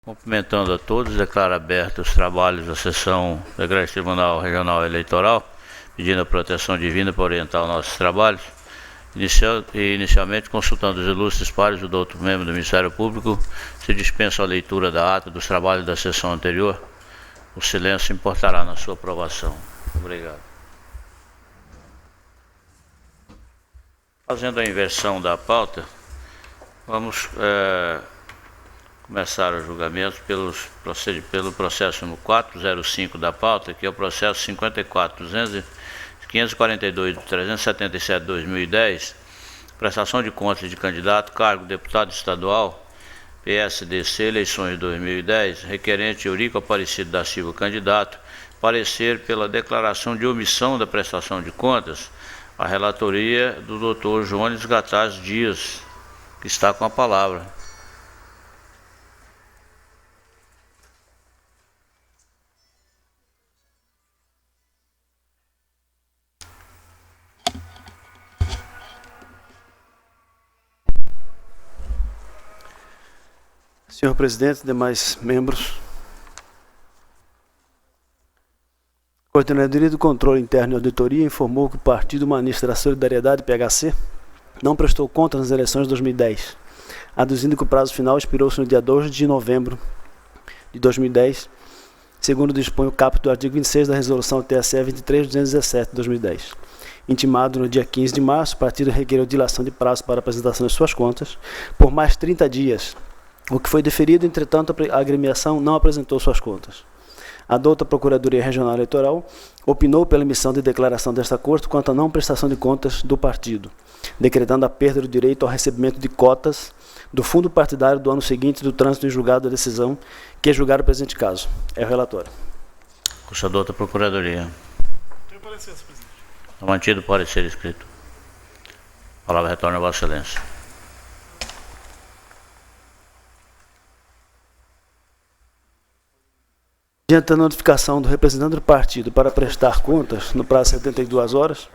Cumprimentando a todos, declaro abertos os trabalhos da sessão do Egrégio Tribunal Regional Eleitoral, pedindo a proteção divina para orientar os nossos trabalhos. Inicialmente, consultando os ilustres pares, o doutor membro do Ministério Público, se dispensa a leitura da ata dos trabalhos da sessão anterior. O silêncio importará na sua aprovação. Obrigado. Fazendo a inversão da pauta, vamos começar o julgamento pelo processo número 405 da pauta, que é o processo 542/377/2010, prestação de contas de candidato, cargo deputado estadual, PSDC, eleições de 2010, requerente Eurico Aparecido da Silva, candidato, parecer pela declaração de omissão da prestação de contas, a relatoria do Dr. Jones Gataz Dias, que está com a palavra. Senhor presidente, demais membros, a Coordenadoria do Controle Interno e Auditoria informou que o Partido Humanista da Solidariedade, PHC, não prestou contas nas eleições de 2010, aduzindo que o prazo final expirou-se no dia 2 de novembro de 2010, segundo dispõe o caput do artigo 26 da Resolução TSE 23.217 de 2010. Intimado no dia 15 de março, o partido requereu dilação de prazo para apresentação de suas contas por mais 30 dias, o que foi deferido. Entretanto, a agremiação não apresentou suas contas. A douta Procuradoria Regional Eleitoral opinou pela emissão de declaração desta Corte quanto à não prestação de contas do partido, decretando a perda do direito ao recebimento de cotas do fundo partidário do ano seguinte do trânsito em julgado da decisão que julgar o presente caso. É o relatório. Curso a douta Procuradoria. Tenho parecer, senhor presidente. Mantido o parecer escrito. A palavra retorna a Vossa Excelência. Diante da notificação do representante do partido para prestar contas no prazo de 72 horas,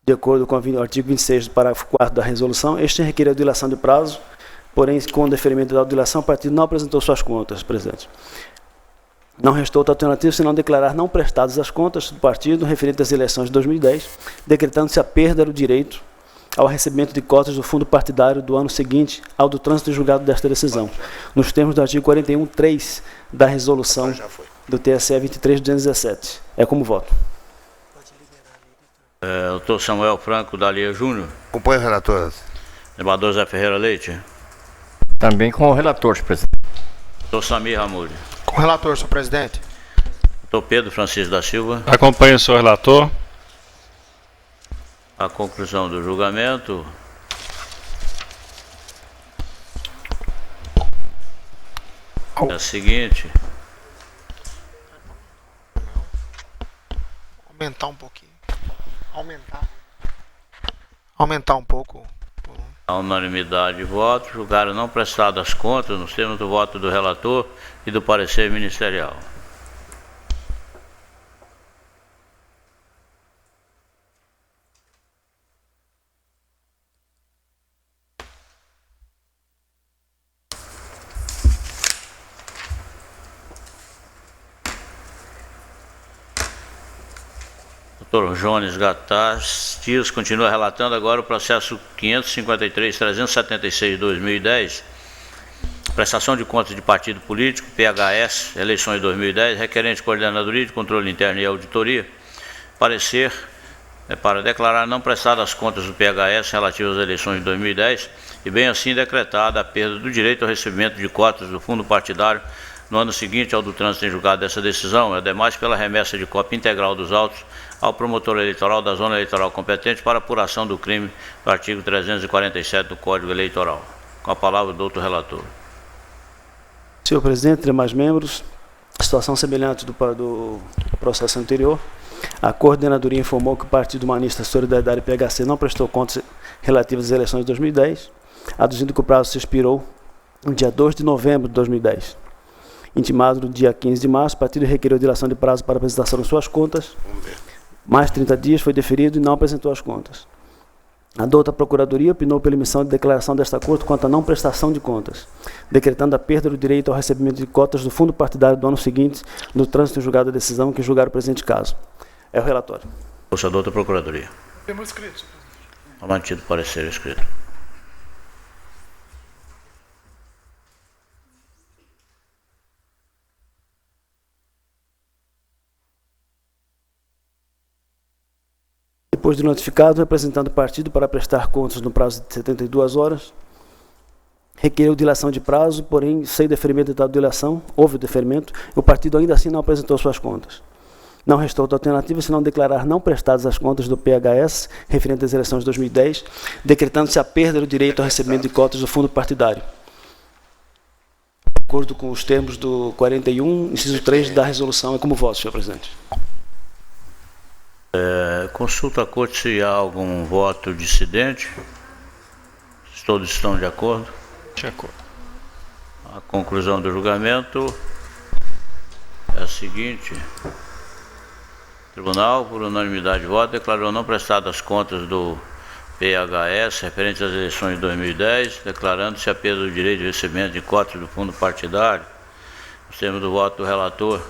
de acordo com o artigo 26 do parágrafo 4º da resolução, este requeriu dilação de prazo, porém, com o deferimento da dilação, o partido não apresentou suas contas, presidente. Não restou outra alternativa senão declarar não prestadas as contas do partido referente às eleições de 2010, decretando-se a perda do direito ao recebimento de cotas do fundo partidário do ano seguinte ao do trânsito julgado desta decisão, nos termos do artigo 41.3 da resolução do TSE 23.217. É como voto. Doutor Samuel Franco Dalia Júnior. Acompanho o relator. Desembargador Zé Ferreira Leite. Também com o relator, senhor presidente. Doutor Samir Hamoudi. Com o relator, senhor presidente. Doutor Pedro Francisco da Silva. Acompanho o senhor relator. A conclusão do julgamento. É a seguinte. Aumentar um pouquinho. Aumentar um pouco. A unanimidade de votos, julgaram não prestadas as contas nos termos do voto do relator e do parecer ministerial. Dr. Jones Gataz Dias continua relatando agora o processo 553.376/2010, prestação de contas de partido político, PHS, eleições de 2010, requerente Coordenadoria de Controle Interno e Auditoria, parecer para declarar não prestadas as contas do PHS relativas às eleições de 2010 e bem assim decretada a perda do direito ao recebimento de cotas do fundo partidário no ano seguinte ao do trânsito em julgado dessa decisão, ademais pela remessa de cópia integral dos autos ao promotor eleitoral da zona eleitoral competente para apuração do crime do artigo 347 do Código Eleitoral. Com a palavra o doutor relator. Senhor presidente, demais membros, situação semelhante do processo anterior, a Coordenadoria informou que o Partido Humanista Solidariedade PHC não prestou contas relativas às eleições de 2010, aduzindo que o prazo se expirou no dia 2 de novembro de 2010. Intimado no dia 15 de março, o partido requeriu dilação de prazo para apresentação de suas contas. Mais 30 dias foi deferido e não apresentou as contas. A douta Procuradoria opinou pela emissão de declaração desta Corte quanto à não prestação de contas, decretando a perda do direito ao recebimento de cotas do fundo partidário do ano seguinte no trânsito julgado da decisão que julgar o presente caso. É o relatório. Ouça a douta Procuradoria. Termo escrito, senhor presidente. Está mantido o parecer escrito. Depois de notificado, representando o partido para prestar contas no prazo de 72 horas, requereu dilação de prazo, porém, sem deferimento de tal dilação, houve o deferimento, e o partido ainda assim não apresentou suas contas. Não restou outra alternativa senão declarar não prestadas as contas do PHS, referente às eleições de 2010, decretando-se a perda do direito ao recebimento de cotas do fundo partidário. De acordo com os termos do 41, inciso 3 da resolução, é como voto, senhor presidente. Consulta a Corte se há algum voto dissidente. Se todos estão de acordo. De acordo. A conclusão do julgamento é a seguinte. O Tribunal, por unanimidade de voto, declarou não prestadas as contas do PHS referentes às eleições de 2010, declarando-se a perda do direito de recebimento de cotas do fundo partidário. Nos termos do voto do relator,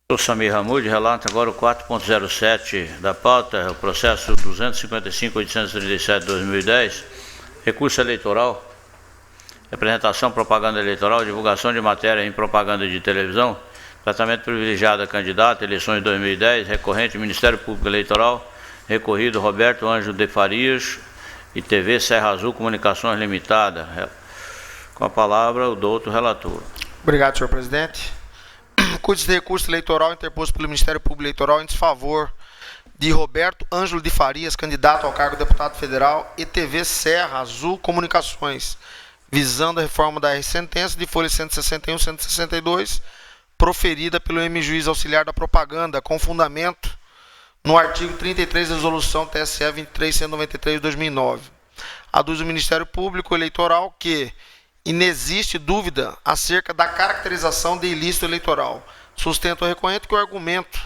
o Samir Hamoud relata agora o 4.07 da pauta, o processo 255.837/2010, recurso eleitoral, representação, propaganda eleitoral, divulgação de matéria em propaganda de televisão, tratamento privilegiado a candidato, eleições de 2010, recorrente, Ministério Público Eleitoral, recorrido Roberto Ângelo de Farias e TV Serra Azul Comunicações Limitada. Com a palavra, o doutor relator. Obrigado, senhor presidente. Cuide de recurso eleitoral interposto pelo Ministério Público Eleitoral em desfavor de Roberto Ângelo de Farias, candidato ao cargo de deputado federal, e TV Serra Azul Comunicações, visando a reforma da sentença de folha 161 e 162, proferida pelo M-Juiz Auxiliar da Propaganda, com fundamento no artigo 33 da Resolução TSE 2393 de 2009. Aduz o Ministério Público Eleitoral que inexiste dúvida acerca da caracterização de ilícito eleitoral. Sustenta o recorrente que o argumento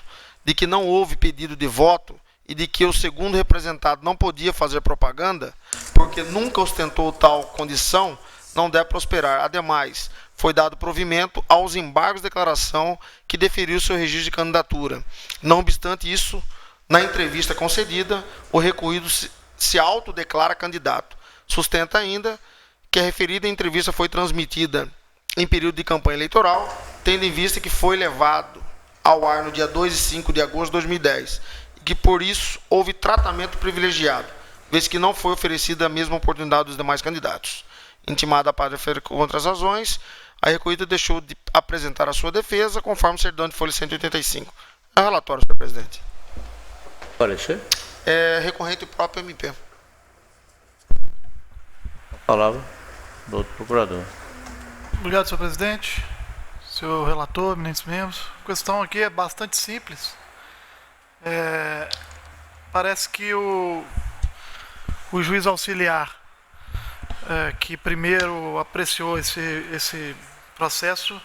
de que não houve pedido de voto e de que o segundo representado não podia fazer propaganda porque nunca ostentou tal condição não deve prosperar. Ademais, foi dado provimento aos embargos de declaração que deferiu seu registro de candidatura. Não obstante isso, na entrevista concedida, o recorrido se autodeclara candidato. Sustenta ainda que a referida entrevista foi transmitida em período de campanha eleitoral, tendo em vista que foi levado ao ar no dia 2 e 5 de agosto de 2010, e que por isso houve tratamento privilegiado, vez que não foi oferecida a mesma oportunidade dos demais candidatos. Intimada para referir contra as razões, a recorrida deixou de apresentar a sua defesa, conforme certidão de folha 185. É o relatório, senhor presidente. Parecer? É recorrente próprio MP. A palavra do outro procurador. Obrigado, senhor presidente, senhor relator, eminentes membros. A questão aqui é bastante simples. Parece que o juiz auxiliar, que primeiro apreciou esse processo,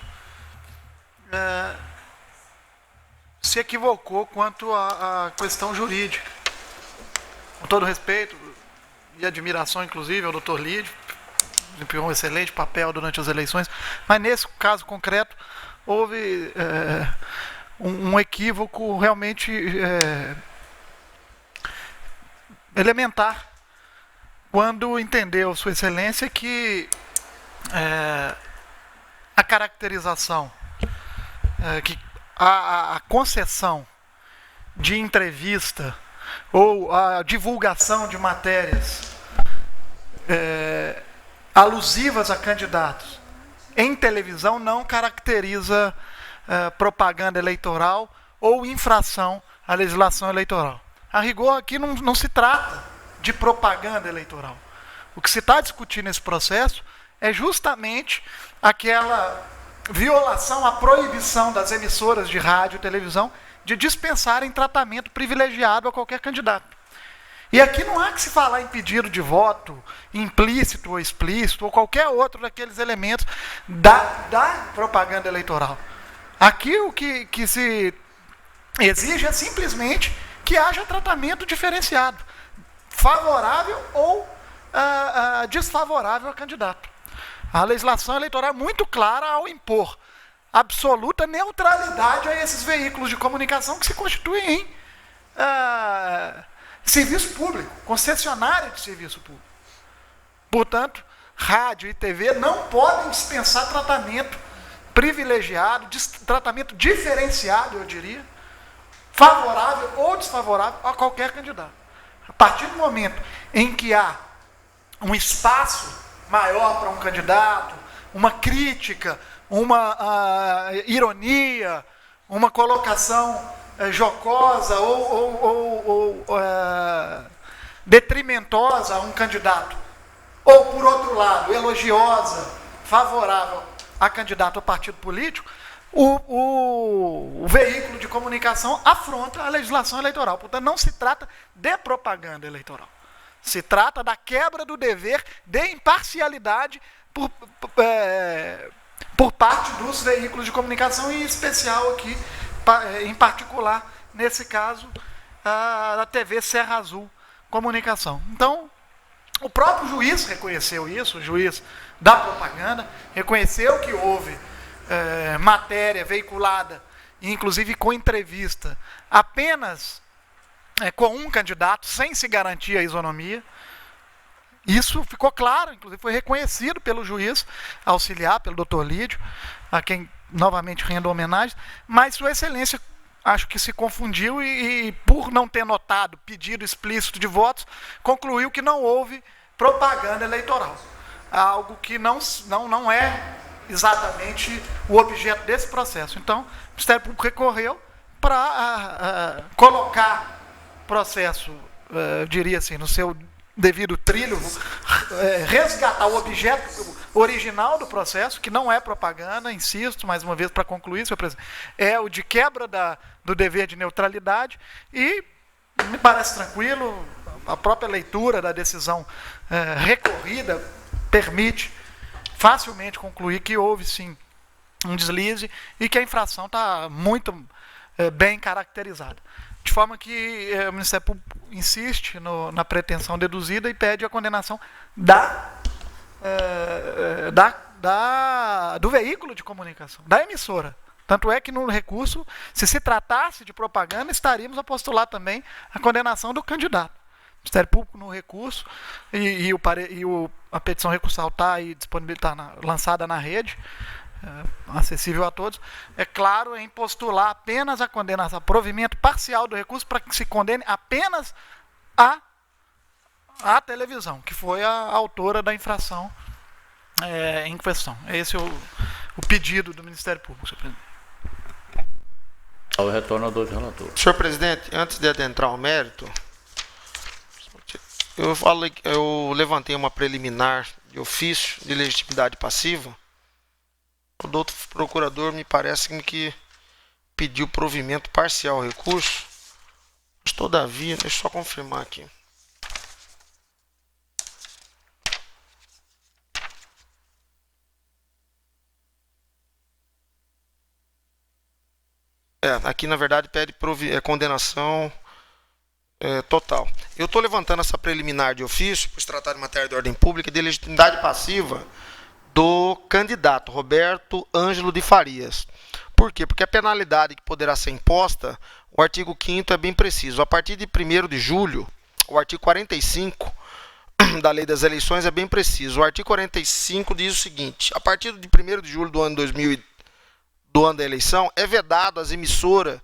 se equivocou quanto à questão jurídica. Com todo respeito e admiração, inclusive, ao doutor Lídio, desempenhou um excelente papel durante as eleições, mas nesse caso concreto houve um equívoco realmente elementar, quando entendeu Sua Excelência que a caracterização, que a concessão de entrevista ou a divulgação de matérias alusivas a candidatos em televisão não caracteriza propaganda eleitoral ou infração à legislação eleitoral. A rigor, aqui não se trata de propaganda eleitoral. O que se está discutindo nesse processo é justamente aquela violação à proibição das emissoras de rádio e televisão de dispensarem tratamento privilegiado a qualquer candidato. E aqui não há que se falar em pedido de voto, implícito ou explícito, ou qualquer outro daqueles elementos da propaganda eleitoral. Aqui o que se exige é simplesmente que haja tratamento diferenciado, favorável ou desfavorável ao candidato. A legislação eleitoral é muito clara ao impor absoluta neutralidade a esses veículos de comunicação que se constituem em serviço público, concessionária de serviço público. Portanto, rádio e TV não podem dispensar tratamento privilegiado, tratamento diferenciado, eu diria, favorável ou desfavorável a qualquer candidato. A partir do momento em que há um espaço maior para um candidato, uma crítica, uma ironia, uma colocação jocosa ou detrimentosa a um candidato, ou, por outro lado, elogiosa, favorável a candidato ou partido político, o veículo de comunicação afronta a legislação eleitoral. Portanto, não se trata de propaganda eleitoral. Se trata da quebra do dever de imparcialidade por parte dos veículos de comunicação, e em especial aqui, em particular, nesse caso, a TV Serra Azul Comunicação. Então, o próprio juiz reconheceu isso, o juiz da propaganda, reconheceu que houve matéria veiculada, inclusive com entrevista, apenas com um candidato, sem se garantir a isonomia. Isso ficou claro, inclusive foi reconhecido pelo juiz auxiliar, pelo doutor Lídio, a quem novamente rendo homenagem, mas Sua Excelência acho que se confundiu e por não ter notado pedido explícito de votos, concluiu que não houve propaganda eleitoral. Algo que não é exatamente o objeto desse processo. Então, o Ministério Público recorreu para colocar o processo, eu diria assim, no seu devido trilho, resgatar o objeto original do processo, que não é propaganda, insisto, mais uma vez, para concluir, senhor presidente, é o de quebra do dever de neutralidade, e me parece tranquilo, a própria leitura da decisão recorrida permite facilmente concluir que houve, sim, um deslize e que a infração está muito bem caracterizada. De forma que o Ministério Público insiste na pretensão deduzida e pede a condenação do veículo de comunicação, da emissora. Tanto é que no recurso, se tratasse de propaganda, estaríamos a postular também a condenação do candidato. O Ministério Público no recurso, a petição recursal está aí disponível, está lançada na rede, acessível a todos, é claro, em postular apenas a condenação, provimento parcial do recurso para que se condene apenas a televisão, que foi a autora da infração em questão. Esse é o pedido do Ministério Público, senhor presidente. Ao retorno do relator. Senhor presidente, antes de adentrar ao mérito, eu levantei uma preliminar de ofício de legitimidade passiva. O doutor procurador me parece que pediu provimento parcial ao recurso, mas todavia, deixa eu só confirmar aqui. Aqui na verdade pede condenação total. Eu estou levantando essa preliminar de ofício, por se tratar de matéria de ordem pública, de legitimidade passiva do candidato Roberto Ângelo de Farias. Por quê? Porque a penalidade que poderá ser imposta, o artigo 5º é bem preciso. A partir de 1º de julho, o artigo 45 da Lei das Eleições é bem preciso. O artigo 45 diz o seguinte: a partir de 1º de julho do ano 2000, do ano da eleição, é vedado às emissoras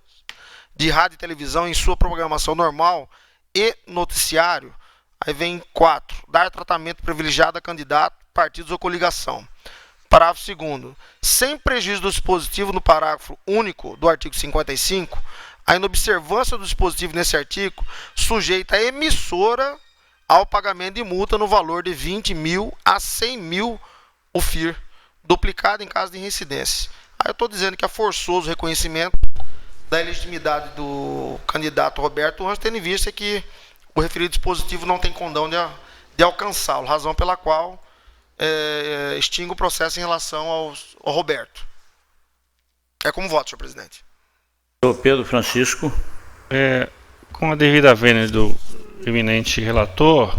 de rádio e televisão em sua programação normal e noticiário, aí vem 4, dar tratamento privilegiado a candidato partidos ou coligação. Parágrafo 2º. Sem prejuízo do dispositivo no parágrafo único do artigo 55, a inobservância do dispositivo nesse artigo sujeita a emissora ao pagamento de multa no valor de 20 mil a 100 mil o FIR, duplicado em caso de reincidência. Aí eu estou dizendo que é forçoso o reconhecimento da ilegitimidade do candidato Roberto Ângelo, tendo em vista que o referido dispositivo não tem condão de alcançá-lo, razão pela qual extingue o processo em relação ao Roberto. É como voto, senhor presidente. Senhor Pedro Francisco. Com a devida vênia do eminente relator,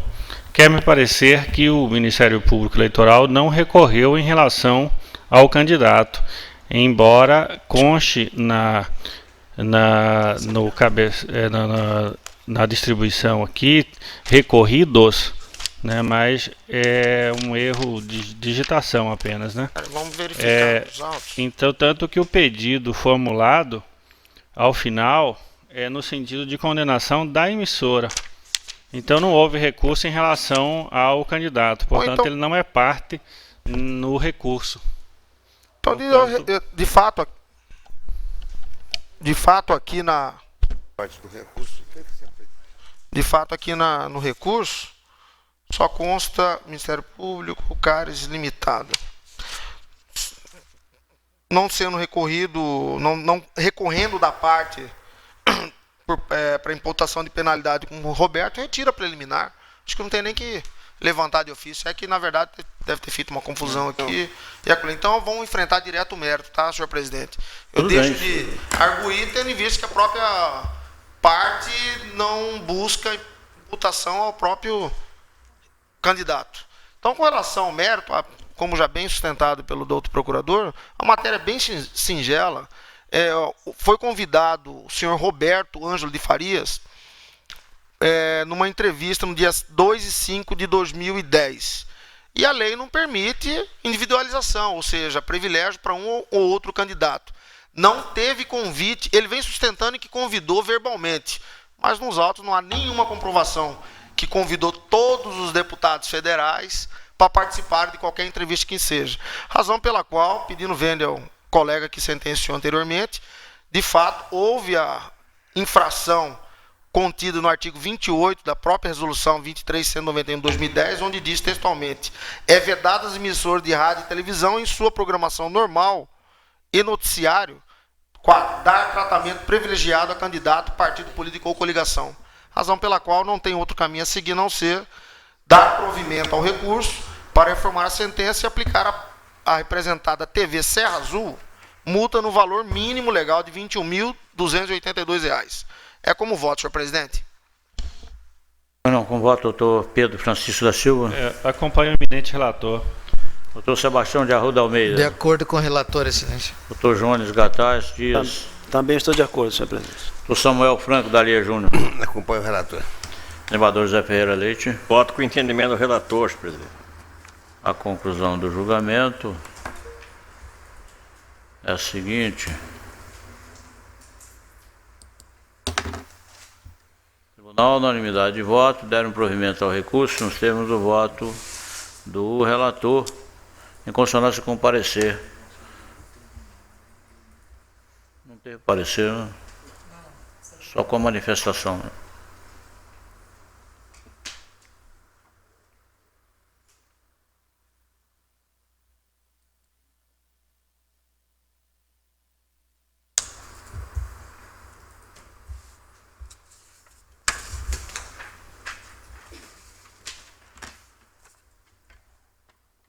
quer me parecer que o Ministério Público Eleitoral não recorreu em relação ao candidato, embora conste na distribuição aqui recorridos, né, mas é um erro de digitação apenas, né? Vamos verificar os autos. Então, tanto que o pedido formulado ao final é no sentido de condenação da emissora. Então não houve recurso em relação ao candidato, portanto então, ele não é parte no recurso. Então, de fato aqui no recurso só consta Ministério Público, CARES Limitada. Não sendo recorrido, não recorrendo da parte para imputação de penalidade com o Roberto, retira a preliminar. Acho que não tem nem que levantar de ofício. É que, na verdade, deve ter feito uma confusão aqui. Então, vamos enfrentar direto o mérito, tá, senhor presidente? Eu deixo de arguir, tendo em vista que a própria parte não busca imputação ao próprio candidato. Então, com relação ao mérito, como já bem sustentado pelo doutor procurador, a matéria é bem singela. Foi convidado o senhor Roberto Ângelo de Farias numa entrevista no dia 2 e 5 de 2010. E a lei não permite individualização, ou seja, privilégio para um ou outro candidato. Não teve convite, ele vem sustentando que convidou verbalmente, mas nos autos não há nenhuma comprovação que convidou todos os deputados federais para participar de qualquer entrevista que seja. Razão pela qual, pedindo vênia ao colega que sentenciou anteriormente, de fato, houve a infração contida no artigo 28 da própria resolução 2391 de 2010, onde diz textualmente: é vedado às emissoras de rádio e televisão em sua programação normal e noticiário, 4, dar tratamento privilegiado a candidato, partido político ou coligação. Razão pela qual não tem outro caminho a seguir a não ser dar provimento ao recurso para reformar a sentença e aplicar a representada TV Serra Azul multa no valor mínimo legal de R$ 21.282. É como voto, senhor presidente. Não, com voto, doutor Pedro Francisco da Silva. Acompanho o eminente relator. Doutor Sebastião de Arruda Almeida. De acordo com o relator, excelência. Doutor Jones Gataz Dias. Também estou de acordo, senhor presidente. Doutor Samuel Franco da Lia Júnior. Acompanho o relator. Desembargador José Ferreira Leite. Voto com entendimento do relator, senhor presidente. A conclusão do julgamento é a seguinte. Tribunal, unanimidade de voto, deram provimento ao recurso nos termos do voto do relator, em consonância com o parecer. Não teve parecer, né? Só com a manifestação. Né?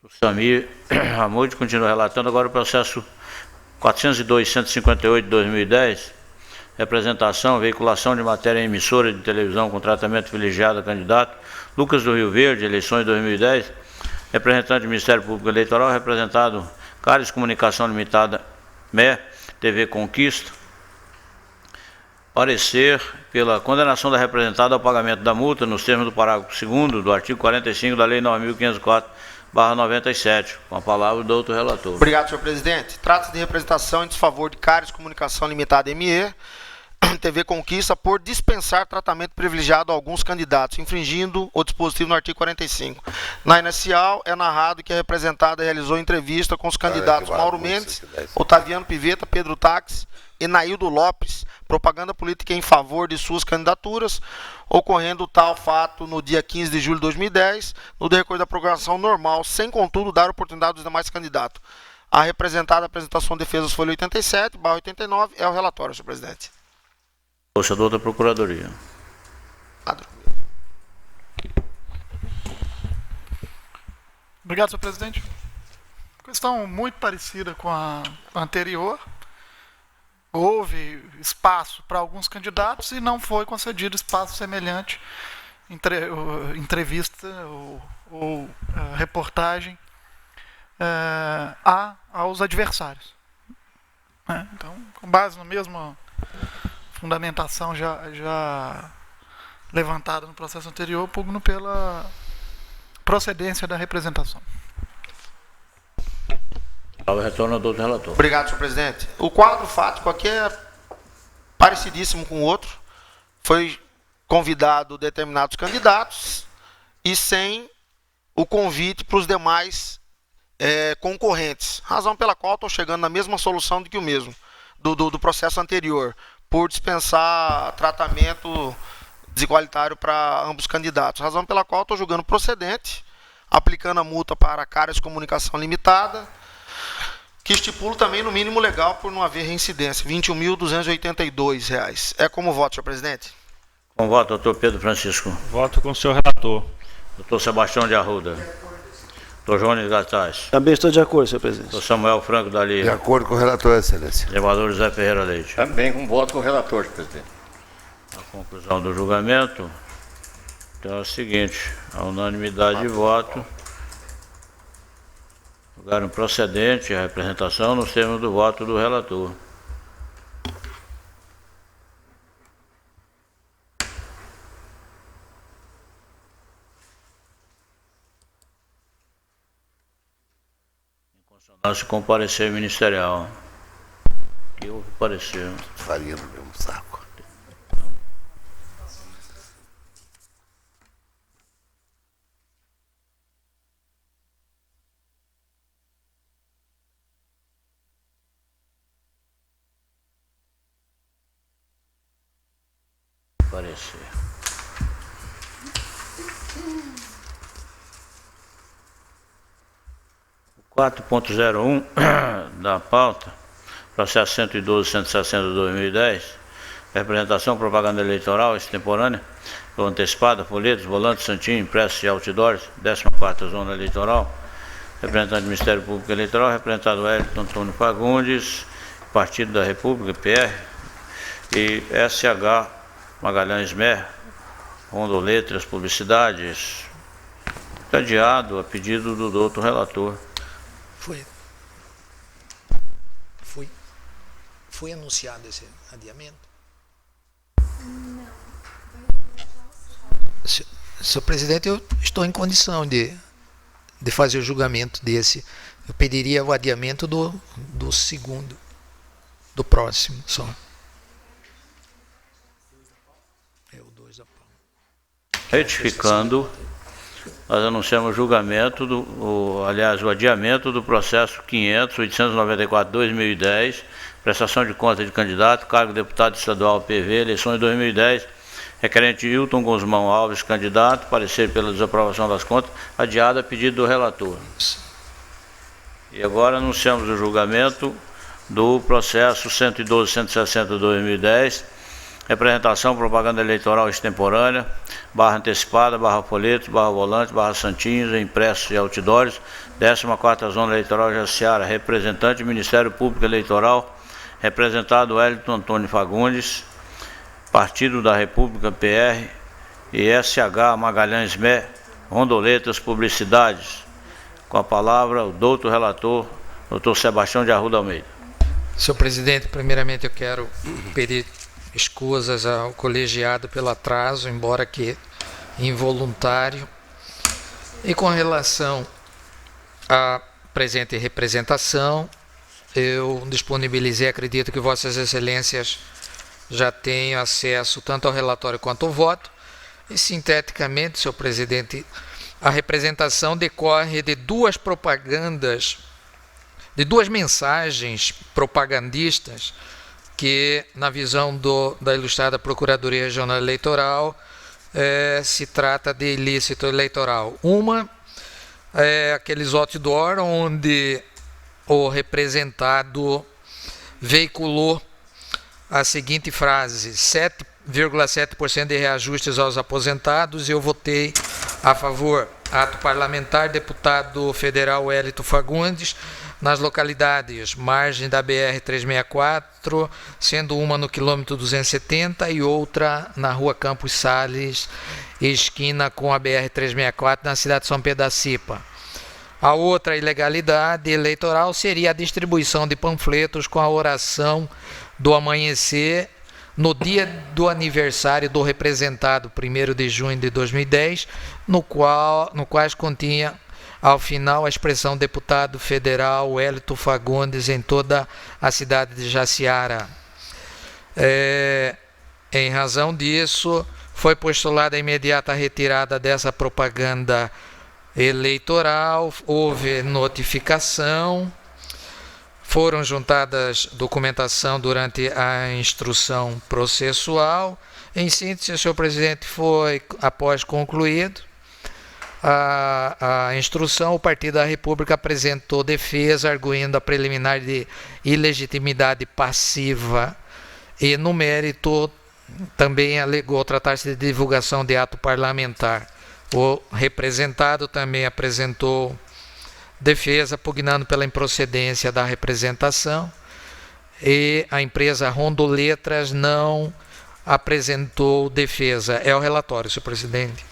O Samir Hamoud continua relatando agora o processo 402.158 de 2010, representação, veiculação de matéria em emissora de televisão com tratamento privilegiado a candidato, Lucas do Rio Verde, eleições de 2010, representante do Ministério Público Eleitoral, representado Cares Comunicação Limitada, MER, TV Conquista, parecer pela condenação da representada ao pagamento da multa nos termos do parágrafo 2º do artigo 45 da Lei 9.504/97. Com a palavra do doutor relator. Obrigado, senhor presidente. Trata-se de representação em desfavor de Cares Comunicação Limitada, ME, TV Conquista por dispensar tratamento privilegiado a alguns candidatos, infringindo o dispositivo no artigo 45. Na inicial, é narrado que a representada realizou entrevista com os candidatos Mauro Mendes, Otaviano Piveta, Pedro Táxi e Naildo Lopes, propaganda política em favor de suas candidaturas, ocorrendo tal fato no dia 15 de julho de 2010, no decorrer da programação normal, sem, contudo, dar oportunidade aos demais candidatos. A representada apresentação de defesas folha 87/89 é o relatório, senhor presidente. Torcedor da Procuradoria. Obrigado, senhor presidente. Questão muito parecida com a anterior. Houve espaço para alguns candidatos e não foi concedido espaço semelhante, entrevista ou reportagem aos adversários. Então, com base na mesma fundamentação já levantada no processo anterior, pugno pela procedência da representação. Ao retorno do relator. Obrigado, senhor presidente. O quadro fático aqui é parecidíssimo com o outro. Foi convidado determinados candidatos e sem o convite para os demais concorrentes. Razão pela qual estou chegando na mesma solução do que o mesmo, do processo anterior, por dispensar tratamento desigualitário para ambos candidatos. Razão pela qual estou julgando procedente, aplicando a multa para a Caras Comunicação Limitada, que estipulo também no mínimo legal por não haver reincidência, R$ 21.282. É como voto, senhor presidente? Com voto, doutor Pedro Francisco. Voto com o senhor relator. Doutor Sebastião de Arruda. Doutor Jones Gataz. Também estou de acordo, senhor presidente. Doutor Samuel Franco da Lia. De acordo com o relator, excelência. Desembargador José Ferreira Leite. Também com voto com o relator, senhor presidente. A conclusão do julgamento então é o seguinte: a unanimidade de voto. Julgaram procedente a representação nos termos do voto do relator. Em consonância com o parecer ministerial. E houve parecer. Faria no mesmo saco. Parecer. O 4.01 da pauta, processo 112.160/2010, representação, propaganda eleitoral extemporânea, ou antecipada, folhetos, volantes, santinho, impressos e outdoors, 14ª Zona Eleitoral, representante do Ministério Público Eleitoral, representado Wellington Antônio Fagundes, Partido da República, PR, e SH Magalhães Mer, Rondoletras, publicidades, cadeado a pedido do doutor relator. Foi anunciado esse adiamento? Não. Senhor presidente, eu estou em condição de fazer o julgamento desse. Eu pediria o adiamento do segundo, do próximo só. Retificando, nós anunciamos o julgamento, o adiamento do processo 500.894/2010, prestação de conta de candidato, cargo de deputado estadual PV, eleições de 2010, requerente Hilton Guzmão Alves, candidato, parecer pela desaprovação das contas, adiado a pedido do relator. E agora anunciamos o julgamento do processo 112.160/2010, representação, propaganda eleitoral extemporânea, barra antecipada, barra folhetos, barra volante, barra santinhos, impressos e outdoors, 14ª Zona Eleitoral Jaciara, representante Ministério Público Eleitoral, representado Wellington Antônio Fagundes, Partido da República, PR, e SH Magalhães Mer, Rondoletras, publicidades. Com a palavra o doutor relator, doutor Sebastião de Arruda Almeida. Senhor presidente, primeiramente eu quero pedir escusas ao colegiado pelo atraso, embora que involuntário. E com relação à presente representação, eu disponibilizei, acredito que Vossas Excelências já tenho acesso tanto ao relatório quanto ao voto. E, sinteticamente, senhor presidente, a representação decorre de duas propagandas, de duas mensagens propagandistas que, na visão da ilustrada Procuradoria Regional Eleitoral, se trata de ilícito eleitoral. Uma é aqueles outdoor onde o representado veiculou a seguinte frase: 7,7% de reajustes aos aposentados, eu votei a favor. Ato parlamentar, deputado federal Hélito Fagundes, nas localidades margem da BR-364, sendo uma no quilômetro 270 e outra na rua Campos Sales, esquina com a BR-364, na cidade de São Pedro da Cipa. A outra ilegalidade eleitoral seria a distribuição de panfletos com a oração do amanhecer no dia do aniversário do representado, 1º de junho de 2010, no quais continha ao final a expressão deputado federal Hélito Fagundes em toda a cidade de Jaciara. Em razão disso, foi postulada a imediata retirada dessa propaganda eleitoral, houve notificação, foram juntadas documentação durante a instrução processual. Em síntese, senhor presidente, foi, após concluído a instrução, o Partido da República apresentou defesa, arguindo a preliminar de ilegitimidade passiva e, no mérito, também alegou tratar-se de divulgação de ato parlamentar. O representado também apresentou defesa, pugnando pela improcedência da representação, e a empresa Rondoletras não apresentou defesa. É o relatório, senhor presidente.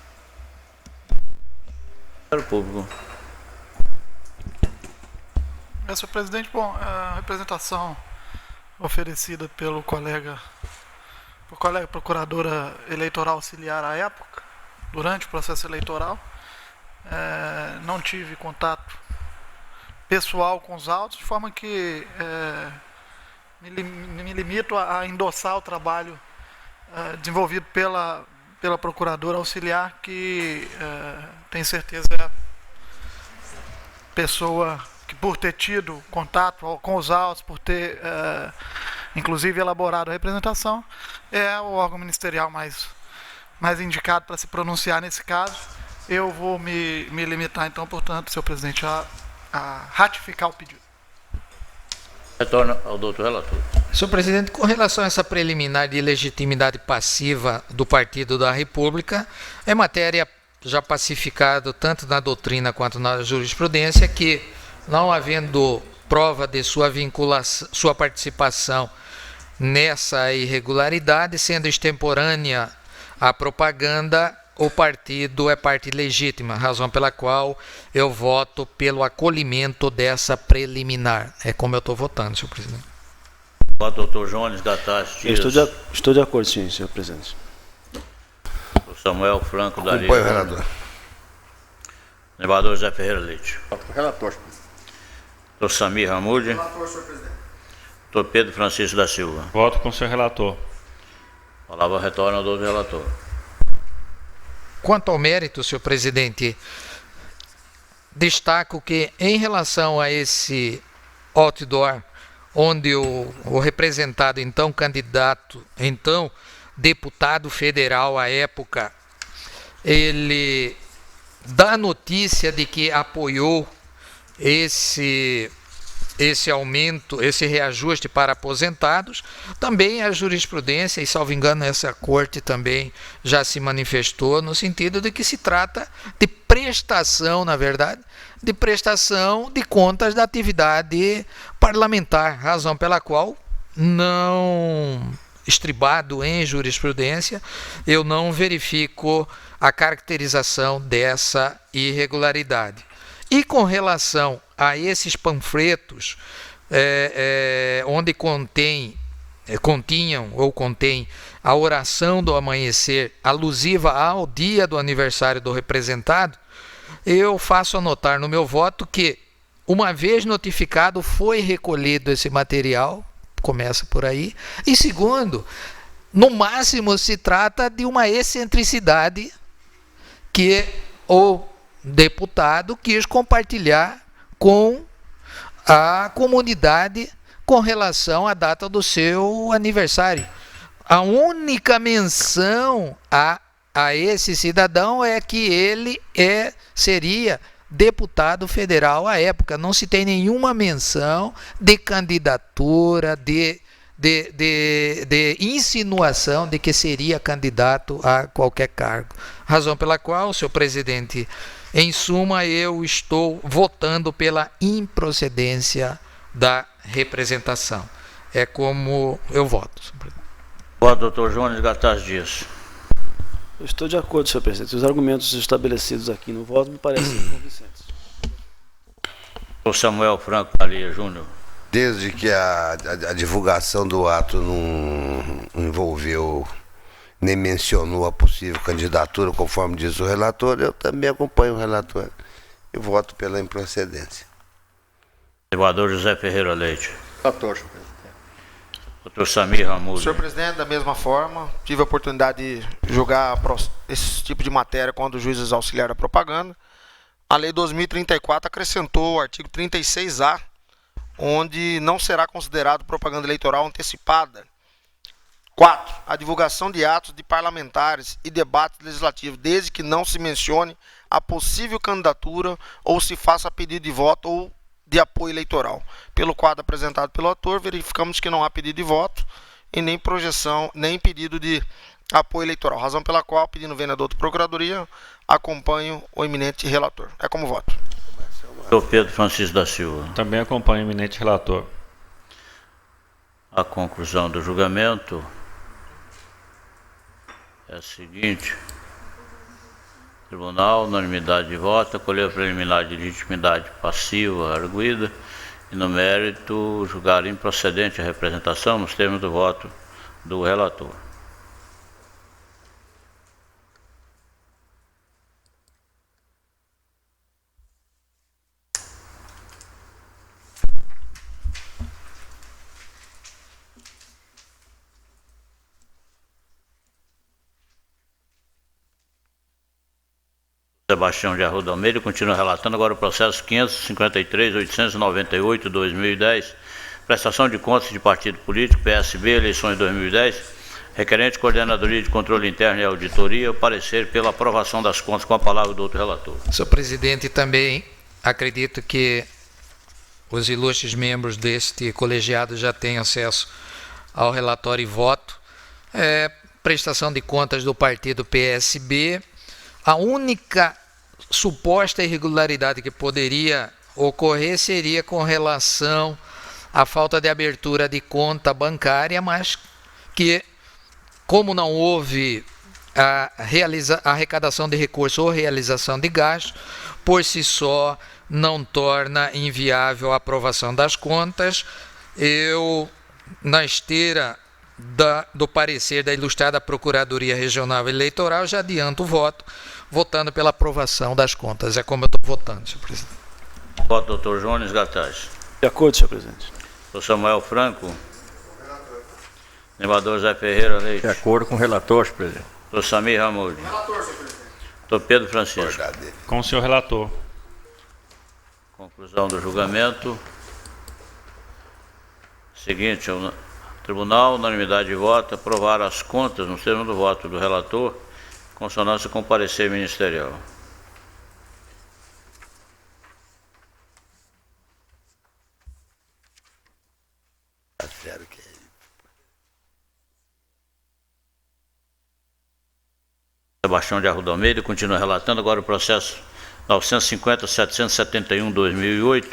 Público. Senhor presidente, bom, a representação oferecida pelo colega procuradora eleitoral auxiliar à época, durante o processo eleitoral, não tive contato pessoal com os autos, de forma que me limito a endossar o trabalho desenvolvido pela procuradora auxiliar, que tem certeza é a pessoa que, por ter tido contato com os autos, por ter inclusive elaborado a representação, é o órgão ministerial mais indicado para se pronunciar nesse caso. Eu vou me limitar, então, portanto, senhor presidente, a ratificar o pedido. Retorno ao doutor relator. Senhor presidente, com relação a essa preliminar de ilegitimidade passiva do Partido da República, é matéria já pacificada tanto na doutrina quanto na jurisprudência que, não havendo prova de sua vinculação, sua participação nessa irregularidade, sendo extemporânea a propaganda, o partido é parte legítima, razão pela qual eu voto pelo acolhimento dessa preliminar. É como eu estou votando, senhor presidente. O doutor Jones Gataz Dias. Estou de acordo, sim, senhor presidente. O Samuel Franco da Acompanho o relator. Desembargador José Ferreira Leite. Relator. Doutor Samir Hamoud. Relator, senhor presidente. Doutor Pedro Francisco da Silva. Voto com o senhor relator. A palavra retorna ao doutor relator. Quanto ao mérito, senhor presidente, destaco que, em relação a esse outdoor, onde o representado, então candidato, então deputado federal à época, ele dá notícia de que apoiou esse aumento, esse reajuste para aposentados. Também a jurisprudência, e salvo engano essa corte também já se manifestou no sentido de que se trata de prestação, na verdade, de prestação de contas da atividade parlamentar, razão pela qual, não estribado em jurisprudência, eu não verifico a caracterização dessa irregularidade. E com relação a esses panfletos, onde contém a oração do amanhecer alusiva ao dia do aniversário do representado, eu faço anotar no meu voto que, uma vez notificado, foi recolhido esse material, começa por aí, e segundo, no máximo se trata de uma excentricidade que o deputado quis compartilhar com a comunidade com relação à data do seu aniversário. A única menção a esse cidadão é que ele seria deputado federal à época. Não se tem nenhuma menção de candidatura, de insinuação de que seria candidato a qualquer cargo. Razão pela qual, senhor presidente, em suma, eu estou votando pela improcedência da representação. É como eu voto, senhor presidente. Voto, doutor Jones Gataz Dias. Eu estou de acordo, senhor presidente. Os argumentos estabelecidos aqui no voto me parecem convincentes. O Samuel Franco Maria Júnior. Desde que a divulgação do ato não envolveu, nem mencionou a possível candidatura, conforme diz o relator, eu também acompanho o relator e voto pela improcedência. Desembargador José Ferreira Leite. Relator, senhor presidente. Doutor Samir Hamud. Senhor presidente, da mesma forma, tive a oportunidade de julgar esse tipo de matéria quando o juiz auxiliar da propaganda. A Lei 2034 acrescentou o artigo 36A, onde não será considerado propaganda eleitoral antecipada. 4. A divulgação de atos de parlamentares e debates legislativos, desde que não se mencione a possível candidatura ou se faça pedido de voto ou de apoio eleitoral. Pelo quadro apresentado pelo autor, verificamos que não há pedido de voto e nem projeção, nem pedido de apoio eleitoral. Razão pela qual, pedindo vênia da outra procuradoria, acompanho o eminente relator. É como voto. Doutor Pedro Francisco da Silva. Também acompanho o eminente relator. A conclusão do julgamento é a seguinte. Tribunal, unanimidade de voto, acolheu a preliminar de legitimidade passiva arguida e, no mérito, julgar improcedente a representação nos termos do voto do relator. Sebastião de Arruda Almeida continua relatando agora o processo 553.898/2010, prestação de contas de partido político, PSB, eleições 2010, requerente coordenadoria de controle interno e auditoria, o parecer pela aprovação das contas, com a palavra do outro relator. Senhor presidente, também acredito que os ilustres membros deste colegiado já têm acesso ao relatório e voto. Prestação de contas do partido PSB. A única suposta irregularidade que poderia ocorrer seria com relação à falta de abertura de conta bancária, mas que, como não houve a arrecadação de recursos ou realização de gastos, por si só não torna inviável a aprovação das contas. Eu, na esteira do parecer da ilustrada Procuradoria Regional Eleitoral, já adianto o voto, votando pela aprovação das contas. É como eu estou votando, senhor presidente. Voto, doutor Jones Gataz. De acordo, senhor presidente. Doutor Samuel Franco. Desembargador José Ferreira Leite. De acordo com o relator, senhor presidente. Doutor Samir Hamud. Relator, senhor presidente. Doutor Pedro Francisco. Com o senhor relator. Conclusão do julgamento. Seguinte, o Tribunal, unanimidade de voto, aprovar as contas no termo do voto do relator, consonância com o parecer ministerial. Sebastião de Arruda Almeida continua relatando agora o processo 950.771/2008,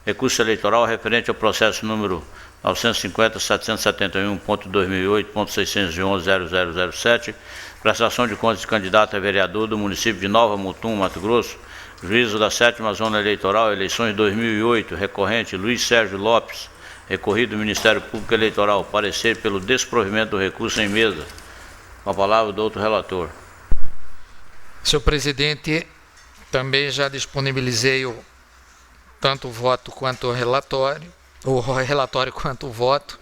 recurso eleitoral referente ao processo número 950.771.2008.611.0007, prestação de contas de candidato a vereador do município de Nova Mutum, Mato Grosso, juízo da 7ª Zona Eleitoral, eleições 2008, recorrente Luiz Sérgio Lopes, recorrido do Ministério Público Eleitoral, parecer pelo desprovimento do recurso em mesa. Com a palavra do outro relator. Senhor presidente, também já disponibilizei tanto o voto quanto o relatório quanto o voto,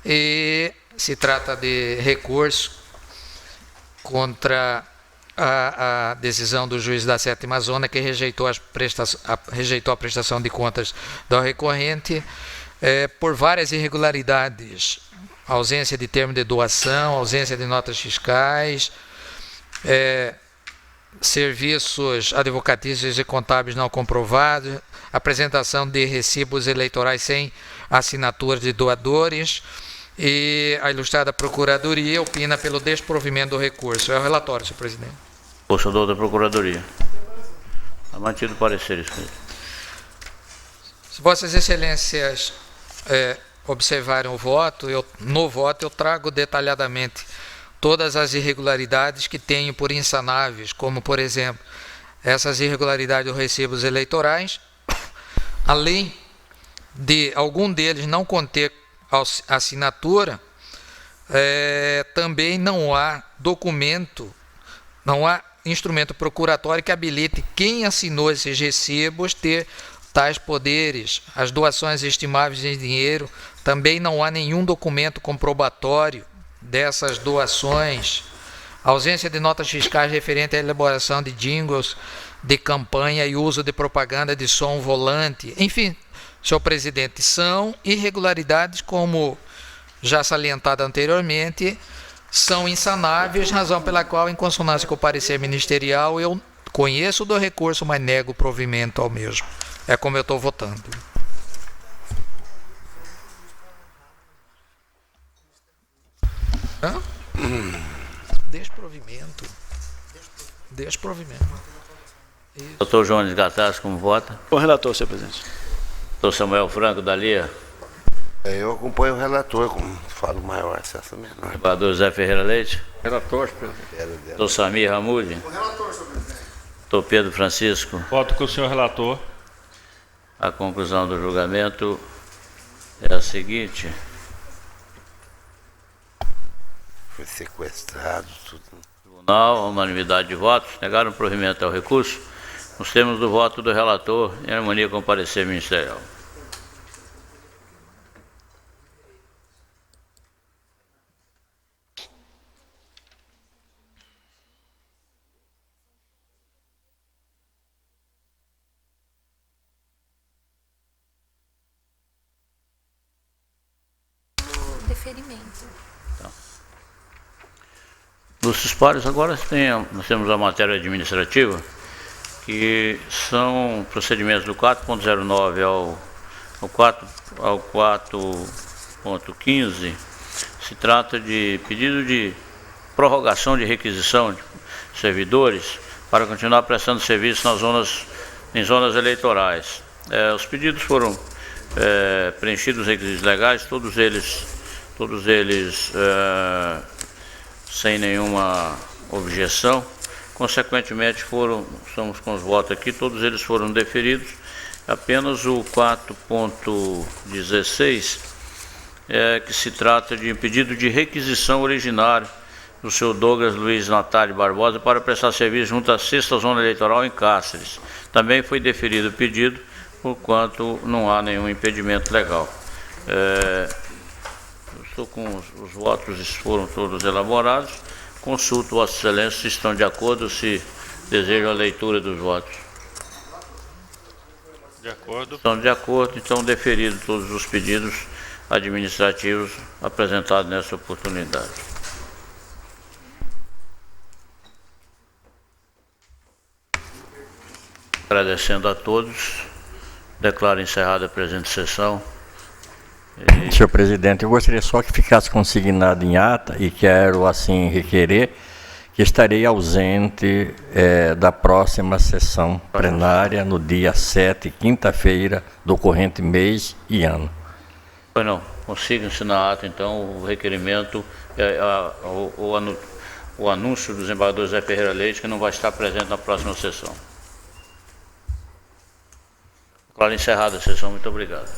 e se trata de recurso contra a decisão do juiz da 7ª Zona, que rejeitou a prestação de contas do recorrente por várias irregularidades, ausência de termo de doação, ausência de notas fiscais, serviços advocatícios e contábeis não comprovados, apresentação de recibos eleitorais sem assinatura de doadores, e a ilustrada Procuradoria opina pelo desprovimento do recurso. É o relatório, senhor presidente. Conselheiro da Procuradoria. Está mantido o parecer escrito. Se Vossas Excelências observarem o voto, no voto eu trago detalhadamente todas as irregularidades que tenho por insanáveis, como, por exemplo, essas irregularidades dos recibos eleitorais, além de algum deles não conter assinatura, também não há documento, não há instrumento procuratório que habilite quem assinou esses recibos ter tais poderes. As doações estimáveis em dinheiro, também não há nenhum documento comprobatório dessas doações. Ausência de notas fiscais referente à elaboração de jingles de campanha e uso de propaganda de som volante. Enfim, senhor presidente, são irregularidades, como já salientado anteriormente, são insanáveis, razão pela qual, em consonância com o parecer ministerial, eu conheço do recurso, mas nego o provimento ao mesmo. É como eu estou votando. Desprovimento. Doutor Jones Gattas, como vota? Com o relator, senhor presidente. Doutor Samuel Franco, da Lia. Eu acompanho o relator, como falo maior, acesso menor. Desembargador Zé Ferreira Leite. Relator, senhor presidente. Doutor Samir Hamoud. O relator, senhor presidente. Doutor Pedro Francisco. Voto com o senhor relator. A conclusão do julgamento é a seguinte. Foi sequestrado, tudo. Tribunal, a unanimidade de votos, negaram o provimento ao recurso, nos termos do voto do relator, em harmonia com o parecer ministerial. Deferimento. Nos dispários, agora nós temos a matéria administrativa, que são procedimentos do 4.09 ao 4.15. Se trata de pedido de prorrogação de requisição de servidores para continuar prestando serviço em zonas eleitorais. Os pedidos foram preenchidos os requisitos legais, todos eles sem nenhuma objeção. Consequentemente, estamos com os votos aqui, todos eles foram deferidos. Apenas o 4.16, que se trata de pedido de requisição originário do senhor Douglas Luiz Natário Barbosa para prestar serviço junto à 6ª Zona Eleitoral em Cáceres. Também foi deferido o pedido, porquanto não há nenhum impedimento legal. Estou com os votos, foram todos elaborados. Consulto Vossa Excelência se estão de acordo, se desejam a leitura dos votos. De acordo. Estão de acordo, então deferido todos os pedidos administrativos apresentados nessa oportunidade. Agradecendo a todos, declaro encerrada a presente sessão. Senhor presidente, eu gostaria só que ficasse consignado em ata, e quero assim requerer que estarei ausente da próxima sessão plenária no dia 7, quinta-feira, do corrente mês e ano. Pois não, consigam-se na ata então o requerimento, o anúncio do desembargador Zé Ferreira Leite, que não vai estar presente na próxima sessão. Declaro encerrada a sessão, muito obrigado.